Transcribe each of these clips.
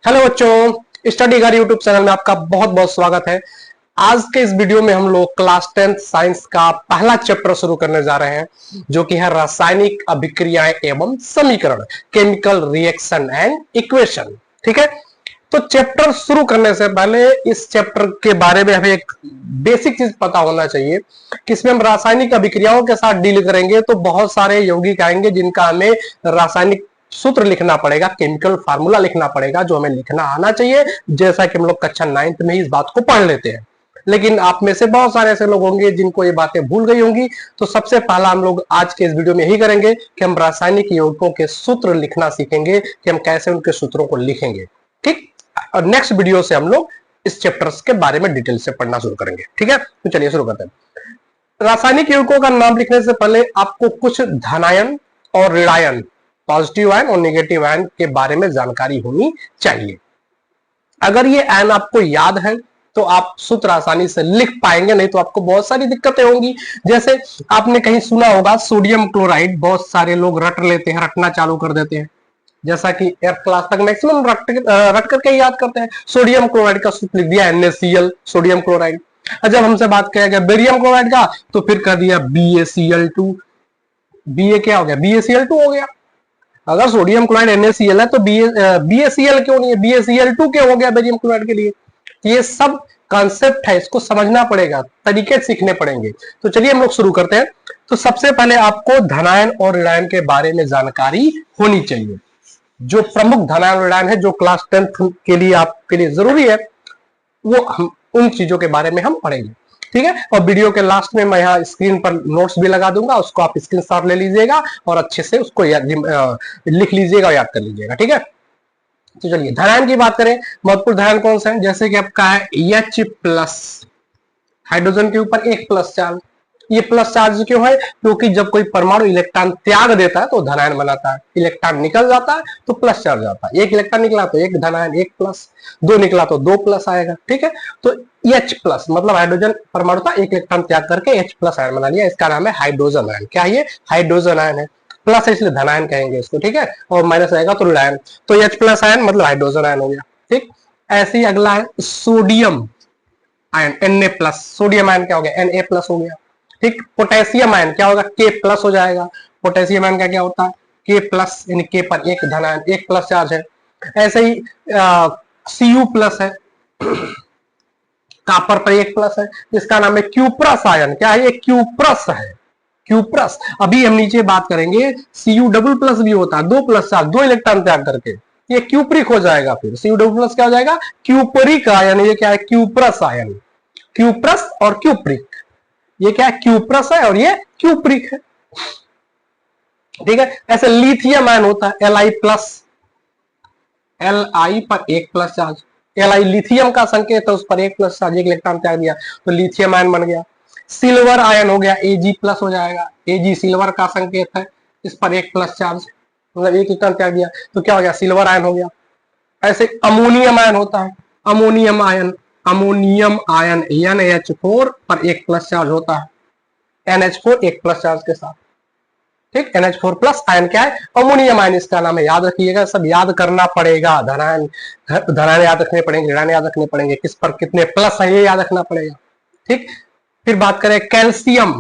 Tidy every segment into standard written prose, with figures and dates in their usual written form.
Hello बच्चों, study घर YouTube channel में आपका बहुत बहुत स्वागत है। आज के इस वीडियो में हम लोग क्लास 10th साइंस का पहला चैप्टर शुरू करने जा रहे हैं, जो कि है रासायनिक अभिक्रियाएं एवं समीकरण, केमिकल रिएक्शन एंड इक्वेशन। ठीक है, तो चैप्टर शुरू करने से पहले इस चैप्टर के बारे में हमें एक बेसिक चीज पता होना चाहिए कि इसमें हम रासायनिक अभिक्रियाओं के साथ डील करेंगे तो बहुत सारे यौगिक आएंगे जिनका हमें रासायनिक सूत्र लिखना पड़ेगा, केमिकल फार्मूला लिखना पड़ेगा, जो हमें लिखना आना चाहिए, जैसा कि हम लोग कक्षा 9th में ही इस बात को पढ़ लेते हैं। लेकिन आप में से बहुत सारे ऐसे लोग होंगे जिनको ये बातें भूल गई होंगी, तो सबसे पहला हम लोग आज के इस वीडियो में यही करेंगे कि हम रासायनिक यौगिकों के सूत्र लिखना सीखेंगे कि हम कैसे उनके सूत्रों को लिखेंगे। ठीक, और नेक्स्ट वीडियो से हम लोग इस चैप्टर्स के बारे में डिटेल से पढ़ना शुरू करेंगे। ठीक है, तो चलिए शुरू करते हैं। रासायनिक यौगिकों का नाम लिखने से पहले आपको कुछ धनायन और ऋणायन, पॉजिटिव आयन और नेगेटिव आयन के बारे में जानकारी होनी चाहिए। अगर ये आयन आपको याद है तो आप सूत्र आसानी से लिख पाएंगे, नहीं तो आपको बहुत सारी दिक्कतें होंगी। जैसे आपने कहीं सुना होगा सोडियम क्लोराइड, बहुत सारे लोग रट लेते हैं, रटना चालू कर देते हैं, जैसा कि 8th क्लास तक मैक्सिमम रट करके याद करते हैं। सोडियम क्लोराइड का सूत्र लिख दिया NaCl, सोडियम क्लोराइड। जब हमसे बात किया गया बेरियम क्लोराइड का तो फिर कर दिया BaCl2। Ba क्या हो गया? BaCl2 हो गया। अगर सोडियम क्लोराइड NaCl है तो BaCl क्यों नहीं है? BaCl2 क्यों हो गया बेरियम क्लोराइड के लिए? ये सब कॉन्सेप्ट है, इसको समझना पड़ेगा, तरीके सीखने पड़ेंगे। तो चलिए हम लोग शुरू करते हैं। तो सबसे पहले आपको धनायन और ऋणायन के बारे में जानकारी होनी चाहिए। जो प्रमुख धनायन और ऋणायन है, जो क्लास 10th के लिए आपके लिए जरूरी है, वो हम उन चीजों के बारे में हम पढ़ेंगे। ठीक है, और वीडियो के लास्ट में मैं यहाँ स्क्रीन पर नोट्स भी लगा दूंगा, उसको आप स्क्रीनशॉट ले लीजिएगा और अच्छे से उसको लिख लीजिएगा और याद कर लीजिएगा। ठीक है, तो चलिए धनायन की बात करें। महत्वपूर्ण धनायन कौन सा है? जैसे कि आपका है H+, हाइड्रोजन के ऊपर एक प्लस चार्ज। ये प्लस चार्ज क्यों है? क्योंकि जब कोई परमाणु इलेक्ट्रॉन त्याग देता है तो धनायन बनाता है, इलेक्ट्रॉन निकल जाता है तो प्लस चार्ज आता है। एक इलेक्ट्रॉन निकला तो एक धनायन, एक प्लस, दो निकला तो दो प्लस आएगा। ठीक है, तो H+ मतलब हाइड्रोजन परमाणु था, एक इलेक्ट्रॉन त्याग करके H+ आयन बना लिया, इसका नाम है हाइड्रोजन आयन। क्या ये? हाइड्रोजन आयन है। प्लस है इसलिए धनायन कहेंगे इसको। ठीक है, और माइनस आएगा तो ऋणायन। तो H+ आयन मतलब हाइड्रोजन आयन हो गया। ठीक, ऐसे ही अगला है sodium ion, Na+। Sodium ion क्या हो गया? Na+ हो गया। ठीक, पोटेशियम आयन क्या होगा? K+ हो जाएगा। पोटेशियम आयन का क्या होता है? K+, यानी K पर एक धनायन, एक प्लस चार्ज है। ऐसे ही Cu+ है, कापर पर एक प्लस है, इसका नाम है क्यूप्रस आयन। क्या है ये? क्यूप्रस है, क्यूप्रस। अभी हम नीचे बात करेंगे Cu++ भी होता है, दो प्लस चार्ज, दो इलेक्ट्रॉन त्याग करके, ये क्यूप्रिक हो जाएगा। फिर Cu++ क्या हो जाएगा? Cupric ion. ये क्या है? Cuprous ion. क्यूप्रस और क्यूप्रिक, ये क्या है? क्यूप्रस है और ये क्यूप्रिक है। ठीक है, ऐसे लिथियम आयन होता है Li+, Li पर एक प्लस चार्ज, Li लिथियम का संकेत है, उस पर एक प्लस चार्ज, एक इलेक्ट्रॉन त्याग दिया तो लिथियम आयन बन गया। सिल्वर आयन हो गया, Ag+ हो जाएगा। Ag सिल्वर का संकेत है, इस पर एक प्लस चार्ज, मतलब एक इलेक्ट्रॉन त्याग दिया तो क्या हो गया? सिल्वर आयन हो गया। ऐसे अमोनियम आयन होता है, ammonium ion, ammonium ion NH4 पर एक प्लस चार्ज होता है, NH4 एक प्लस चार्ज के साथ। ठीक, NH4+ आयन क्या है? अमोनियम आयन, इसका नाम है। याद रखिएगा, सब याद करना पड़ेगा। धनायन धनायन याद रखने पड़ेंगे, ऋणायन याद रखने पड़ेंगे, किस पर कितने प्लस है ये याद रखना पड़ेगा। ठीक, फिर बात करें कैल्शियम,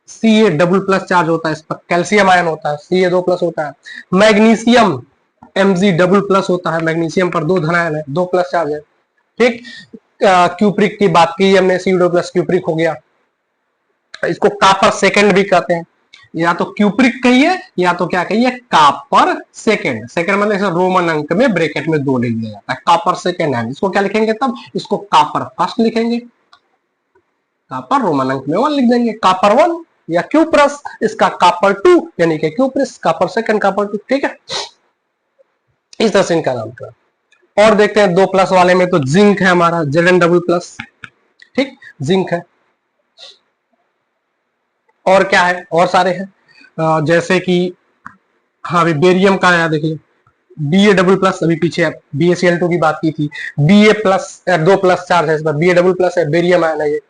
Ca+ चार्ज होता है, इस पर कैल्शियम आयन होता है, Ca2+ होता है। मैग्नीशियम Mg+ होता है, मैग्नीशियम पर दो धनायन है, दो प्लस चार्ज है। ठीक, क्यूप्रिक की बात की हमने, Cu2+ क्यूप्रिक हो गया। इसको कापर सेकंड भी कहते हैं, या तो क्यूप्रिक कहिए या तो क्या कहिए? Copper second. सेकंड मतलब रोमन अंक में ब्रैकेट में 2 लिख दिया जाता है, कापर सेकंड है। इसको क्या लिखेंगे तब? इसको कापर फर्स्ट लिखेंगे, कापर रोमन अंक में 1 लिख देंगे, कापर 1 या क्यूप्रस, इसका कापर 2 यानी कि क्यूप्रिस, कापर सेकंड, कापर 2। ठीक है, इस तरह से इनका नाम करा। और देखते हैं 2 प्लस वाले में, तो जिंक है हमारा, Zn++। ठीक, जिंक है। और क्या है? और सारे हैं, जैसे कि हाँ, अभी बेरियम का है, देखिए Ba++, अभी पीछे BaCl2 की बात की थी, Ba+, 2 प्लस चार्ज है इस पर, Ba++ है, बेरियम आयन है ये,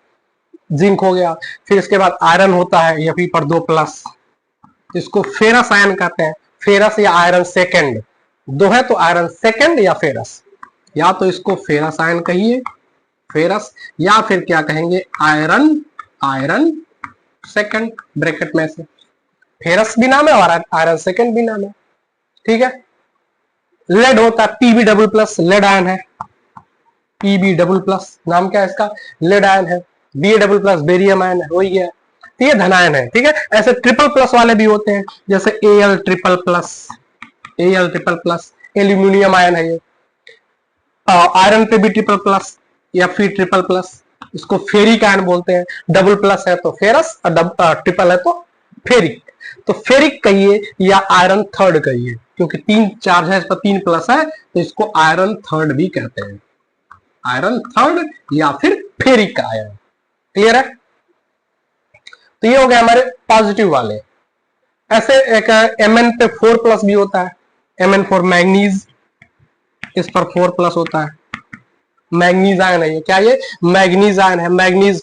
जिंक हो गया। फिर इसके बाद आयरन होता है, ये पर 2 प्लस, इसको फेरस आयन कहते हैं, फेरस या आयरन सेकंड, दो है तो आयरन सेकंड या फेरस। या तो इसको फेरस आयन कहिए, फेरस, या फिर क्या कहेंगे आयरन, आयरन सेकंड ब्रैकेट में से। फेरस भी नाम है और आयरन सेकंड भी नाम है, ठीक है। लेड होता है PB double plus, lead ion है, पीबी डबल प्लस नाम क्या है इसका, लेड आयन है। B double plus barium ion है, वही है, तो ये धनायन है, ठीक है। ऐसे ट्रिपल प्लस वाले भी होते हैं, जैसे L triple plus, L triple plus aluminium ion है ये। आयरन पे भी ट्रिपल प्लस या फिर ट्रिपल प्लस, इसको फेरिक आयन बोलते हैं। डबल प्लस है तो फेरस और ट्रिपल है तो फेरिक। तो फेरिक कहिए या आयरन थर्ड कहिए, क्योंकि 3 चार्ज है, इस पर 3 प्लस है, तो इसको आयरन थर्ड भी कहते हैं, आयरन थर्ड या फिर फेरिक आयन। क्लियर है? तो ये हो गया हमारे पॉजिटिव वाले। ऐसे एक Mn पे 4 प्लस भी होता है, Mn4 मैग्नीज, इस पर 4 प्लस होता है, मैग्नीज आयन है ये। क्या ये मैग्नीज आयन है, मैग्नीज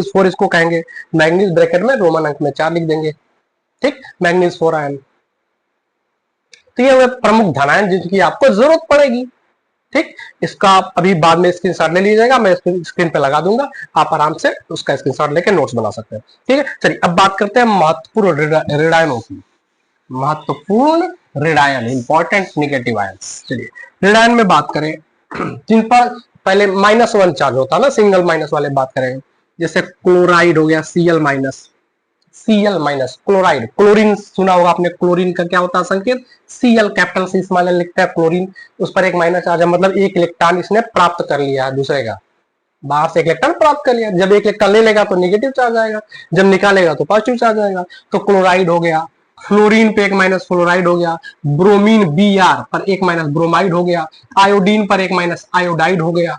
4 इसको कहेंगे, मैग्नीज ब्रैकेट में रोमन अंक में 4 लिख देंगे, ठीक, मैग्नीज 4 आयन। तो ये प्रमुख धनायन जिनकी आपको जरूरत पड़ेगी, ठीक। इसका आप अभी बाद में स्क्रीनशॉट ले लीजिएगा, मैं स्क्रीन पे लगा दूंगा, आप आराम से उसका स्क्रीनशॉट लेके नोट्स बना सकते हैं, ठीक है। चलिए अब बात करते हैं महत्वपूर्ण रेडायनों की, महत्वपूर्ण रेडायन, इंपॉर्टेंट नेगेटिव आयंस। चलिए रेडायन में बात करें जिन पर पहले -1 चार्ज होता है ना, सिंगल माइनस वाले बात करें, जैसे क्लोराइड हो गया Cl minus, Cl minus chloride, chlorine सुना होगा आपने, क्लोरीन का क्या होता है संकेत, Cl capital C small L लिखता है क्लोरीन, उस पर एक माइनस चार्ज है, मतलब एक इलेक्ट्रॉन इसने प्राप्त कर लिया है दूसरे का, बाहर से एक इलेक्ट्रॉन प्राप्त कर लिया। जब एक इलेक्ट्रॉन ले लेगा तो नेगेटिव चार्ज आएगा, जब निकालेगा तो पॉजिटिव चार्ज आएगा। तो क्लोराइड हो गया, फ्लोरीन पे एक माइनस फ्लोराइड हो गया, ब्रोमीन Br पर एक माइनस ब्रोमाइड हो गया, आयोडीन पर एक माइनस आयोडाइड हो गया,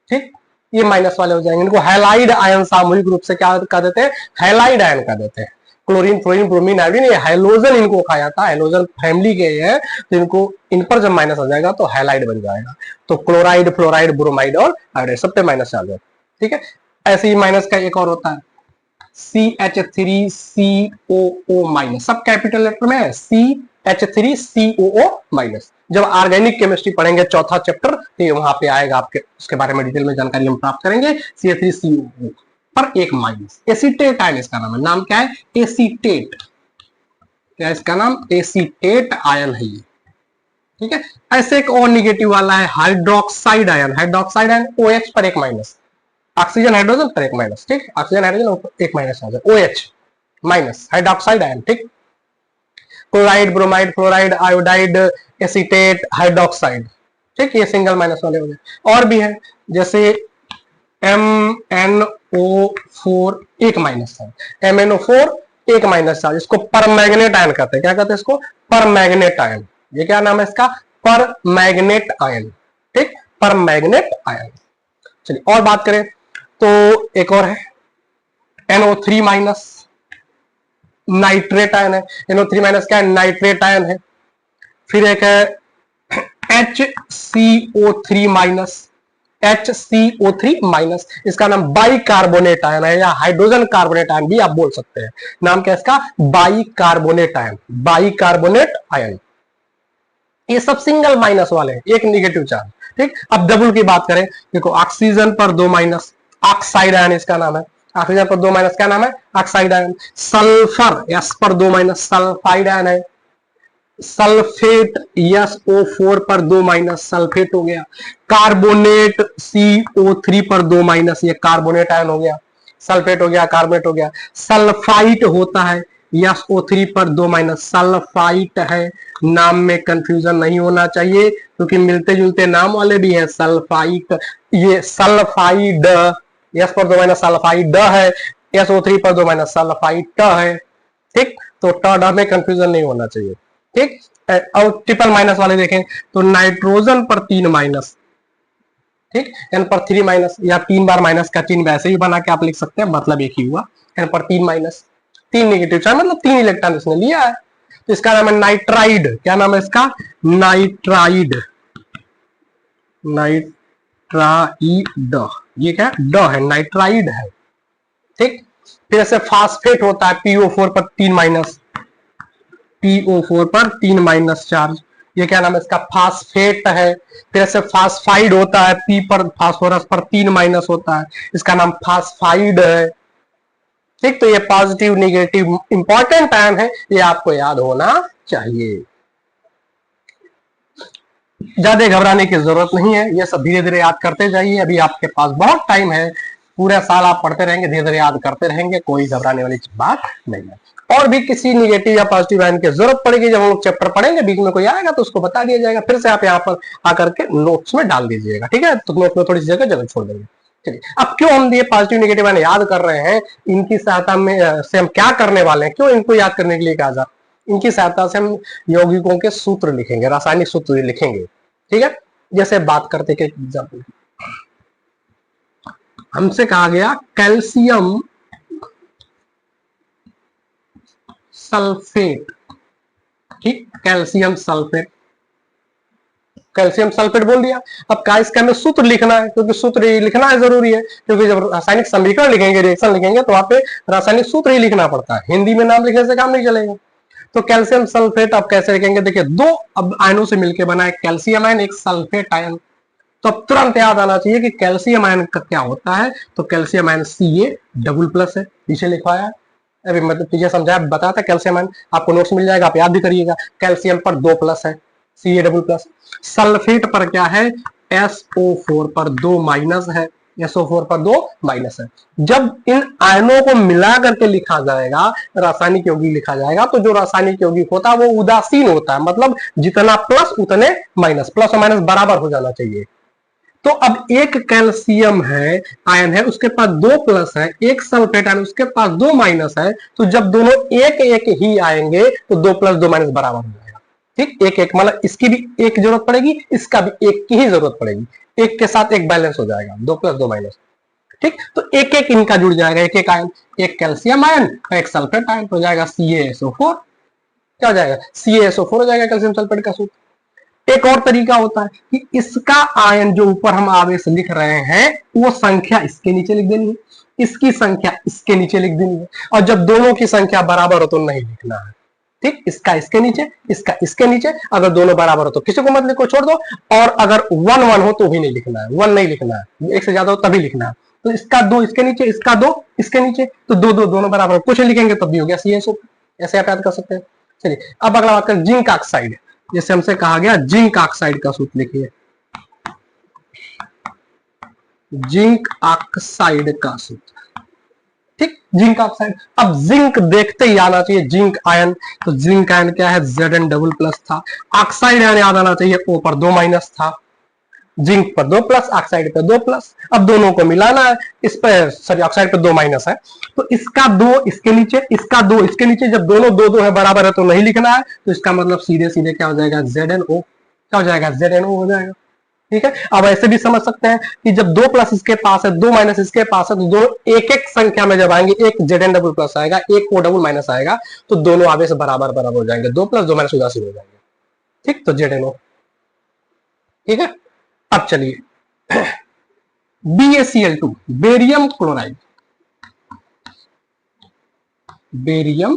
ठीक। ये माइनस वाले हो जाएंगे, इनको हैलाइड आयन सामूहिक रूप से क्या कर देते हैं, हैलाइड आयन कर देते हैं। क्लोरीन, फ्लोरीन, ब्रोमीन, आयोडीन, ये हाइलोजन इनको कहा जाता है, हाइलोजन फैमिली के है, तो इनको इन पर जब माइनस आ जाएगा तो हैलाइड बन जाएगा। तो क्लोराइड, फ्लोराइड, ब्रोमाइड और आयोडाइड सब पे माइनस आ जाए, ठीक है। ऐसे ही माइनस का एक और होता है CH3COO माइनस, सब कैपिटल लेटर में है, CH3COO माइनस। जब ऑर्गेनिक केमिस्ट्री पढ़ेंगे चौथा चैप्टर, तो ये वहां पे आएगा, आपके उसके बारे में डिटेल में जानकारी हम प्राप्त करेंगे। CH3COO पर एक माइनस, एसीटेट आयन इसका नाम है, नाम क्या है, एसीटेट, क्या इसका नाम, एसीटेट आयन है ये, ठीक है। ऐसे एक और निगेटिव वाला है hydroxide ion, hydroxide ion OH पर एक माइनस, ऑक्सीजन हाइड्रोजन पर एक माइनस, ठीक, ऑक्सीजन हाइड्रोजन एक माइनस आ जाए, OH माइनस, हाइड्रोक्साइड आयन, ठीक। Chloride, bromide, fluoride, iodide, acetate, hydroxide, ठीक, ये सिंगल माइनस वाले हो गए। और भी है जैसे MnO4 एक माइनस चार्ज, MnO4 एक माइनस चार्ज, इसको परमैग्नेट आयन कहते हैं, क्या कहते हैं इसको, परमैग्नेट आयन। ये क्या नाम है इसका, परमैग्नेट आयन, ठीक, परमैग्नेट आयन। चलिए और बात करें तो एक और है NO3 माइनस, नाइट्रेट आयन है, NO3 माइनस क्या है, नाइट्रेट आयन है। फिर एक है HCO3 माइनस, HCO3 माइनस, इसका नाम बाइकार्बोनेट आयन है, या हाइड्रोजन कार्बोनेट आयन भी आप बोल सकते हैं। नाम क्या है इसका, बाइकार्बोनेट आयन, बाइकार्बोनेट आयन। ये सब सिंगल माइनस वाले हैं, एक नेगेटिव चार्ज, ठीक। अब डबल की बात करें, देखो ऑक्सीजन पर 2 माइनस, ऑक्साइड आयन इसका नाम है, ऑक्सीजन पर 2 माइनस क्या नाम है, ऑक्साइड आयन। सल्फर S पर 2 माइनस, सल्फाइड आयन है। सल्फेट SO4 पर 2 माइनस, सल्फेट हो गया। कार्बोनेट CO3 पर 2 माइनस, ये कार्बोनेट आयन हो गया, सल्फेट हो गया, कार्बोनेट हो गया। सल्फाइट होता है SO3 पर 2 माइनस, सल्फाइट है, नाम में कंफ्यूजन नहीं होना चाहिए क्योंकि मिलते जुलते नाम वाले भी हैं, सल्फाइट, ये सल्फाइड, S पर 2 माइनस सल्फाइड है, SO3 पर 2 माइनस सल्फाइट है, ठीक। तो ट में कंफ्यूजन नहीं होना चाहिए, ठीक। और ट्रिपल माइनस वाले देखें तो नाइट्रोजन पर 3 माइनस, ठीक, N पर 3 माइनस, या 3 बार माइनस का चिन्ह वैसे ही बना के आप लिख सकते हैं, मतलब एक ही हुआ, N पर 3 माइनस, 3 नेगेटिव चार्ज, मतलब 3 इलेक्ट्रॉन इसने लिया है। तो इसका नाम है नाइट्राइड, क्या नाम है इसका, नाइट्राइड, नाइट्राइड, ये क्या ड है, नाइट्राइड है, ठीक। फिर ऐसे फास्फेट होता है PO4 पर 3 माइनस, PO4 पर 3 माइनस चार्ज, ये क्या नाम है इसका, फास्फेट है। फिर ऐसे फास्फाइड होता है, पी पर फास्फोरस पर 3 माइनस होता है, इसका नाम फास्फाइड है। ठीक, तो ये पॉजिटिव निगेटिव इंपॉर्टेंट आयन है, ये आपको याद होना चाहिए। ज्यादा घबराने की जरूरत नहीं है, ये सब धीरे धीरे याद करते जाइए, अभी आपके पास बहुत टाइम है, पूरा साल आप पढ़ते रहेंगे, धीरे धीरे याद करते रहेंगे, कोई घबराने वाली बात नहीं है। और भी किसी निगेटिव या पॉजिटिव आयन की जरूरत पड़ेगी, जब हम लोग चैप्टर पढ़ेंगे बीच में कोई आएगा तो उसको बता दिया जाएगा, फिर से आप यहाँ पर आकर के नोट्स में डाल दीजिएगा, ठीक है, तो नोट में थोड़ी सी जगह जगह छोड़ देंगे। चलिए, अब क्यों हम ये पॉजिटिव निगेटिव आयन याद कर रहे हैं, इनकी सहायता में से हम क्या करने वाले हैं, क्यों इनको याद करने के लिए कहा जाता, इनकी सहायता से हम यौगिकों के सूत्र लिखेंगे, रासायनिक सूत्र लिखेंगे, ठीक है। जैसे बात करते के एग्जाम्पल, हमसे कहा गया कैल्शियम सल्फेट, ठीक, कैल्शियम सल्फेट, कैल्शियम सल्फेट बोल दिया। अब का इसका हमें सूत्र लिखना है, क्योंकि सूत्र लिखना है जरूरी है, क्योंकि जब रासायनिक समीकरण लिखेंगे, रिएक्शन लिखेंगे, तो वहां पे रासायनिक सूत्र ही लिखना पड़ता है, हिंदी में नाम लिखने से काम नहीं चलेगा। तो कैल्शियम सल्फेट अब कैसे लिखेंगे, देखिए दो अब आयनों से मिलकर बना है कैल्शियम आयन, एक सल्फेट आयन। तो अब तुरंत याद आना चाहिए कि कैल्शियम आयन का क्या होता है, तो कैल्शियम आयन Ca++ है, पीछे लिखवाया है, अभी मतलब पीछे समझाया बताया था। कैल्शियम आयन आपको नोट्स मिल जाएगा, आप याद भी करिएगा। कैल्शियम पर 2+ है, Ca++। सल्फेट पर क्या है, SO4 पर 2- है, SO4 पर 2- है। जब इन आयनों को मिला करके लिखा जाएगा, रासायनिक यौगिक लिखा जाएगा, तो जो रासायनिक यौगिक होता है वो उदासीन होता है, मतलब जितना प्लस उतने माइनस, प्लस और माइनस बराबर हो जाना चाहिए। तो अब एक कैल्शियम है आयन है, उसके पास 2+ है, एक सल्फेट आयन उसके पास 2- है, तो जब दोनों एक एक ही आएंगे तो 2+ 2- बराबर हो जाएगा। ठीक, एक एक मतलब इसकी भी एक जरूरत पड़ेगी, इसका भी एक की ही जरूरत पड़ेगी, एक के साथ एक बैलेंस हो जाएगा, 2+ 2-। ठीक, तो एक एक इनका जुड़ जाएगा, एक एक आयन, एक कैल्शियम आयन और एक सल्फेट आयन, हो जाएगा CaSO4। क्या हो जाएगा, CaSO4 हो जाएगा कैल्शियम सल्फेट का सूत्र। एक और तरीका होता है कि इसका आयन जो ऊपर हम आवेश लिख रहे हैं, वो संख्या इसके नीचे लिख देनी है, इसकी संख्या इसके नीचे लिख देनी है, और जब दोनों की संख्या बराबर हो तो नहीं लिखना है। ठीक, इसका इसके नीचे, इसका इसके नीचे, अगर दोनों बराबर हो तो किसी को मत लिखो, छोड़ दो, और अगर 1-1 हो तो भी नहीं लिखना है, 1 नहीं लिखना है, एक से ज्यादा हो तभी लिखना है। तो इसका 2 इसके नीचे, इसका 2 इसके नीचे, तो 2-2 दोनों बराबर, कुछ लिखेंगे तब भी हो गया CaSO। ऐसे आप याद कर सकते हैं। चलिए, अब अगला बात करें जिंक ऑक्साइड, जैसे हमसे कहा गया जिंक ऑक्साइड का सूत्र लिखिए, जिंक ऑक्साइड का सूत्र। ठीक, जिंक ऑक्साइड, अब जिंक देखते ही आना चाहिए जिंक आयन, तो जिंक आयन क्या है, Zn++ था। ऑक्साइड आयन याद आना चाहिए, O पर 2- था, जिंक पर 2+, ऑक्साइड पर 2+। अब दोनों को मिलाना है, इस पर सॉरी ऑक्साइड पर 2- है, तो इसका 2 इसके नीचे, इसका 2 इसके नीचे, जब दोनों 2-2 है बराबर है तो नहीं लिखना है, तो इसका मतलब सीधे सीधे क्या हो जाएगा, ZnO। क्या हो जाएगा, ZnO हो जाएगा। ठीक है, अब ऐसे भी समझ सकते हैं कि जब 2+ इसके पास है, 2- इसके पास है, तो दोनों एक एक संख्या में जब आएंगे, एक Zn++ आएगा, एक O आएगा, तो दोनों आवेश बराबर बराबर हो जाएंगे, 2+ 2- उदासीन हो जाएंगे। ठीक, तो ZnO। ठीक है, अब चलिए BaCl2, barium chloride, barium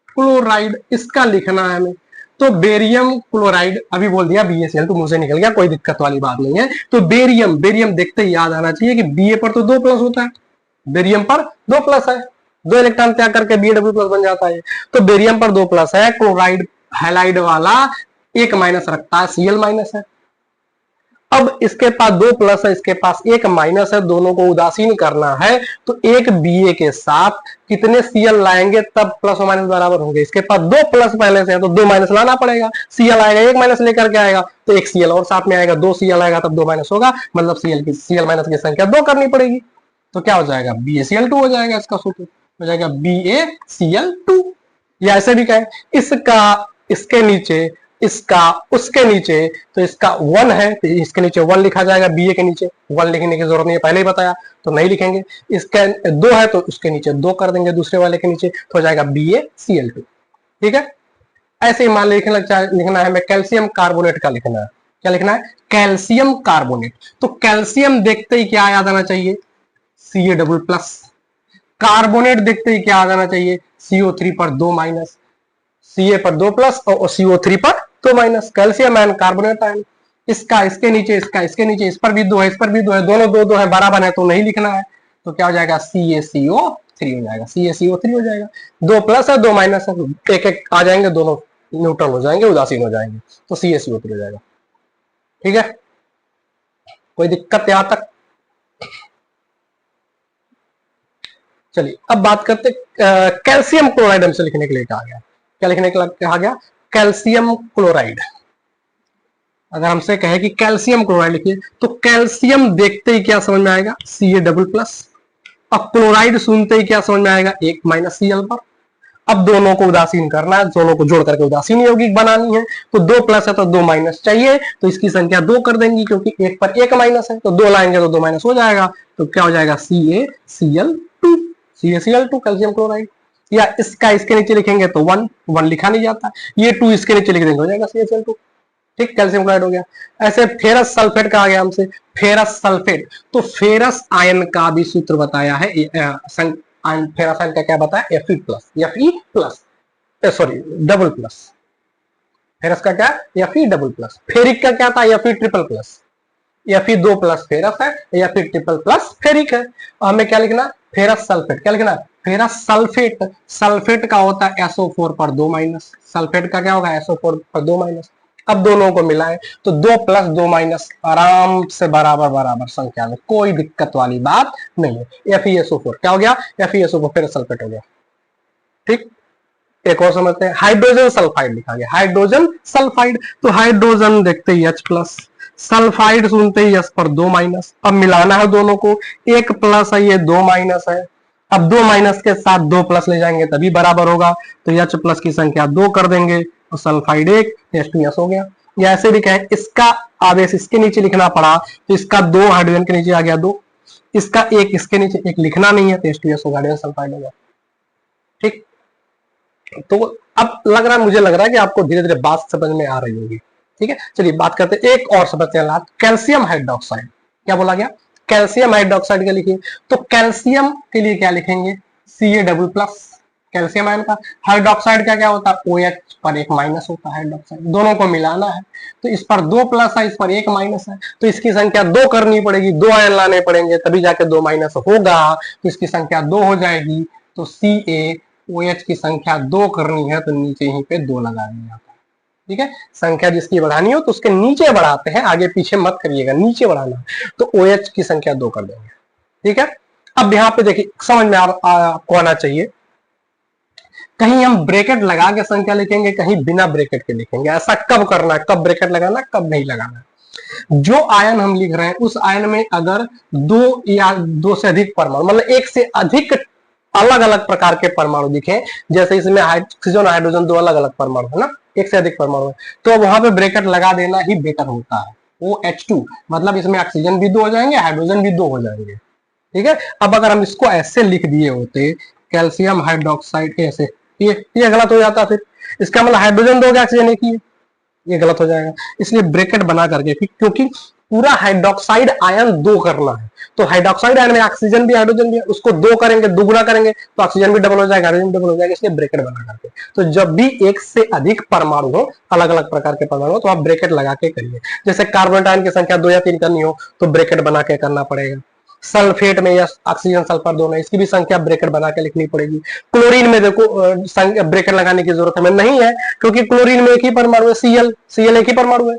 chloride इसका लिखना है हमें। तो बेरियम क्लोराइड अभी बोल दिया, BaCl2 मुंह से निकल गया, कोई दिक्कत वाली बात नहीं है। तो बेरियम, बेरियम देखते ही याद आना चाहिए कि Ba पर तो 2+ होता है, बेरियम पर 2+ है, 2 इलेक्ट्रॉन त्याग करके Ba++ बन जाता है। तो बेरियम पर 2+ है, क्लोराइड हैलाइड वाला 1- रखता है, Cl- है। अब इसके पास 2+ है, इसके पास 1- है, दोनों को उदासीन करना है, तो एक Ba के साथ कितने Cl लाएंगे तब प्लस और माइनस बराबर होंगे। इसके पास 2+ पहले से है तो 2- लाना पड़ेगा, Cl आएगा 1- लेकर के आएगा, तो एक Cl और साथ में आएगा, 2 Cl आएगा तब 2- होगा, मतलब Cl- की संख्या 2 करनी पड़ेगी। तो क्या हो जाएगा, BaCl2 हो जाएगा, इसका सूत्र हो जाएगा BaCl2। या ऐसे भी कहें, इसका इसके नीचे, इसका उसके नीचे, तो इसका 1 है तो इसके नीचे 1 लिखा जाएगा, Ba के नीचे 1 लिखने की जरूरत नहीं है, पहले ही बताया, तो नहीं लिखेंगे। इसका 2 है तो उसके नीचे 2 कर देंगे, दूसरे वाले के नीचे, तो हो जाएगा BaCl2। ठीक है, ऐसे ही मान लिखना है हमें कैल्शियम कार्बोनेट का लिखना है। क्या लिखना है, कैल्शियम कार्बोनेट। तो कैल्शियम देखते ही क्या याद आना चाहिए, Ca++। कार्बोनेट देखते ही क्या आ जाना चाहिए, CO3 पर 2-, Ca पर 2+ और CO3 पर तो minus. Calcium ion, carbonate ion, इसका इसके नीचे, इसका इसके नीचे, इस पर भी दो है, इस पर भी दो है, दोनों दो दो है, बराबर है तो नहीं लिखना है। तो क्या हो जाएगा, CaCO3 हो जाएगा, CaCO3 हो जाएगा। दो प्लस है दो माइनस है, एक एक आ जाएंगे, दोनों न्यूट्रल हो जाएंगे, उदासीन हो जाएंगे, तो CaCO3 हो जाएगा। ठीक है, कोई दिक्कत यहां तक? चलिए अब बात करते कैल्शियम क्लोराइड हमसे लिखने के लिए कहा गया। क्या लिखने के लिए कहा गया, कैल्शियम क्लोराइड। अगर हमसे कहे कि कैल्शियम क्लोराइड लिखिए, तो कैल्शियम देखते ही क्या समझ में आएगा, Ca++। अब क्लोराइड सुनते ही क्या समझ में आएगा, एक माइनस Cl पर। अब दोनों को उदासीन करना है, दोनों को जोड़ करके उदासीन यौगिक बनानी है। तो दो प्लस है तो दो माइनस चाहिए, तो इसकी संख्या दो कर देंगी, क्योंकि एक पर एक माइनस है, तो दो लाएंगे तो दो माइनस हो जाएगा। तो क्या हो जाएगा, CaCl2, CaCl2 कैल्शियम क्लोराइड। या इसका इसके नीचे लिखेंगे तो वन, वन लिखा नहीं जाता, ये टू इसके नीचे लिख देंगे, हो जाएगा CaCl2। ठीक, कैल्शियम क्लोराइड हो गया। ऐसे फेरस सल्फेट कहा गया हमसे, फेरस सल्फेट, तो फेरस आयन का भी सूत्र बताया है, फेरस आयन का क्या बताया, Fe+, sorry double plus. Ferrous का क्या, Fe+। फेरिक का क्या था, Fe++। Fe2+ फेरस है, Fe3++ फेरिक है। हमें क्या लिखना, फेरस सल्फेट। क्या लिखना, फेरस सल्फेट। सल्फेट का होता है SO4 पर 2 माइनस, सल्फेट का क्या होगा, SO4 पर 2 माइनस। अब दोनों को मिलाएं तो 2 + 2 माइनस आराम से बराबर बराबर संख्या में, कोई दिक्कत वाली बात नहीं है। FeSO4 क्या हो गया, FeSO4 फेरस सल्फेट हो गया। ठीक, एक और समझते हैं, हाइड्रोजन सल्फाइड लिखा गया, हाइड्रोजन सल्फाइड। तो हाइड्रोजन देखते ही H+, सल्फाइड सुनते ही S पर 2 माइनस। अब मिलाना है दोनों को, एक प्लस है, ये 2 माइनस है। अब 2 माइनस के साथ 2 प्लस ले जाएंगे तभी बराबर होगा, तो H+ की संख्या 2 कर देंगे, तो सल्फाइड 1, H2S हो गया। या ऐसे भी कहें, इसका आवेश इसके नीचे लिखना पड़ा, तो इसका 2 हाइड्रोजन के नीचे आ गया 2, इसका एक इसके नीचे, एक लिखना नहीं है, तो H2S होगा, हाइड्रोजन सल्फाइड होगा। ठीक, तो अब लग रहा है, मुझे लग रहा है कि आपको धीरे धीरे बात समझ में आ रही होगी। ठीक है, चलिए बात करते हैं, एक और समझते हैं, कैल्शियम हाइड्रोक्साइड। क्या बोला गया, कैल्शियम हाइड्रोक्साइड का लिखिए। तो कैल्शियम के लिए क्या लिखेंगे, Ca++, कैल्शियम आयन का। हाइड्रोक्साइड का क्या होता है, OH पर एक माइनस होता है हाइड्रोक्साइड। दोनों को मिलाना है, तो इस पर 2 प्लस है, इस पर एक माइनस है, तो इसकी संख्या 2 करनी पड़ेगी, 2 आयन लाने पड़ेंगे, तभी जाके 2 माइनस होगा, तो इसकी संख्या 2 हो जाएगी। तो CaOH की संख्या 2 करनी है, तो नीचे यहीं पे 2 लगा दिया। ठीक है, संख्या जिसकी बढ़ानी हो तो उसके नीचे बढ़ाते हैं, आगे पीछे मत करिएगा, नीचे बढ़ाना। तो OH की संख्या 2 कर देंगे। ठीक है, अब यहाँ पे देखिए, समझ में आपको आना चाहिए, कहीं हम ब्रैकेट लगा के संख्या लिखेंगे, कहीं बिना ब्रैकेट के लिखेंगे। ऐसा कब करना है, कब ब्रैकेट लगाना, कब नहीं लगाना। जो आयन हम लिख रहे हैं, उस आयन में अगर 2 या 2 से अधिक परमाणु, मतलब एक से अधिक अलग अलग प्रकार के परमाणु दिखे, जैसे इसमें ऑक्सीजन हाइड्रोजन 2 अलग अलग परमाणु है ना, एक से अधिक परमाणु है, तो वहां पे ब्रैकेट लगा देना ही बेटर होता है। OH2 मतलब इसमें ऑक्सीजन भी 2 हो जाएंगे, हाइड्रोजन भी 2 हो जाएंगे। ठीक है, अब अगर हम इसको ऐसे लिख दिए होते, कैल्शियम हाइड्रोक्साइड ऐसे, ये गलत हो जाता, फिर इसका मतलब हाइड्रोजन 2 गया, ऑक्सीजन 1 ही है, ये गलत हो जाएगा। इसलिए ब्रैकेट बना करके, क्योंकि पूरा हाइड्रोक्साइड आयन 2 करना है, तो हाइड्रोक्साइड आयन में ऑक्सीजन भी हाइड्रोजन भी है, उसको 2 करेंगे, दुगुना करेंगे तो ऑक्सीजन भी डबल हो जाएगा, हाइड्रोजन डबल हो जाएगा, इसलिए ब्रैकेट बना करके। तो जब भी एक से अधिक परमाणु हो, अलग अलग प्रकार के परमाणु हो, तो आप ब्रैकेट लगा के करिए। जैसे कार्बन आयन की संख्या 2 या 3 करनी हो तो ब्रैकेट बना के करना पड़ेगा। सल्फेट में या ऑक्सीजन सल्फर दोनों, इसकी भी संख्या ब्रैकेट बना के लिखनी पड़ेगी। क्लोरीन में देखो ब्रैकेट लगाने की जरूरत हमें नहीं है, क्योंकि क्लोरीन में एक ही परमाणु है, Cl एक ही परमाणु है,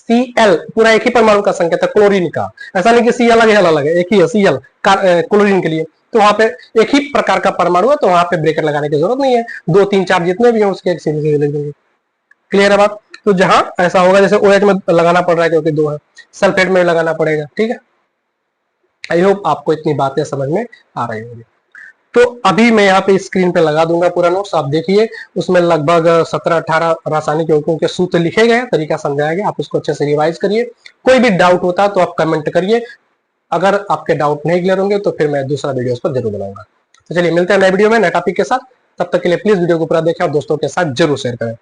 Cl पूरा एक ही परमाणु का संकेत है क्लोरीन का। ऐसा नहीं कि C अलग है, अलग है, एक ही है Cl क्लोरीन के लिए। तो वहां पे एक ही प्रकार का परमाणु है, तो वहां पे ब्रैकेट लगाने की जरूरत नहीं है। 2, 3, 4 जितने भी हैं उसके एक सीधे लिख देंगे। क्लियर है बात? तो जहां ऐसा होगा, जैसे OH में लगाना पड़ रहा है क्योंकि 2 है, सल्फेट में लगाना पड़ेगा। ठीक है, आई होप आपको इतनी बातें समझ में आ रही होंगी। तो अभी मैं यहाँ पे स्क्रीन पे लगा दूंगा पूरा नोट्स, आप देखिए, उसमें लगभग 17-18 रासायनिक यौगिकों के सूत्र लिखे गए, तरीका समझाया गया, आप उसको अच्छे से रिवाइज करिए। कोई भी डाउट होता तो आप कमेंट करिए, अगर आपके डाउट नहीं क्लियर होंगे तो फिर मैं दूसरा वीडियो उस पर जरूर बनाऊंगा। तो चलिए मिलते हैं नए वीडियो में नए टॉपिक के साथ, तब तक के लिए प्लीज वीडियो को पूरा देखें और दोस्तों के साथ जरूर शेयर करें।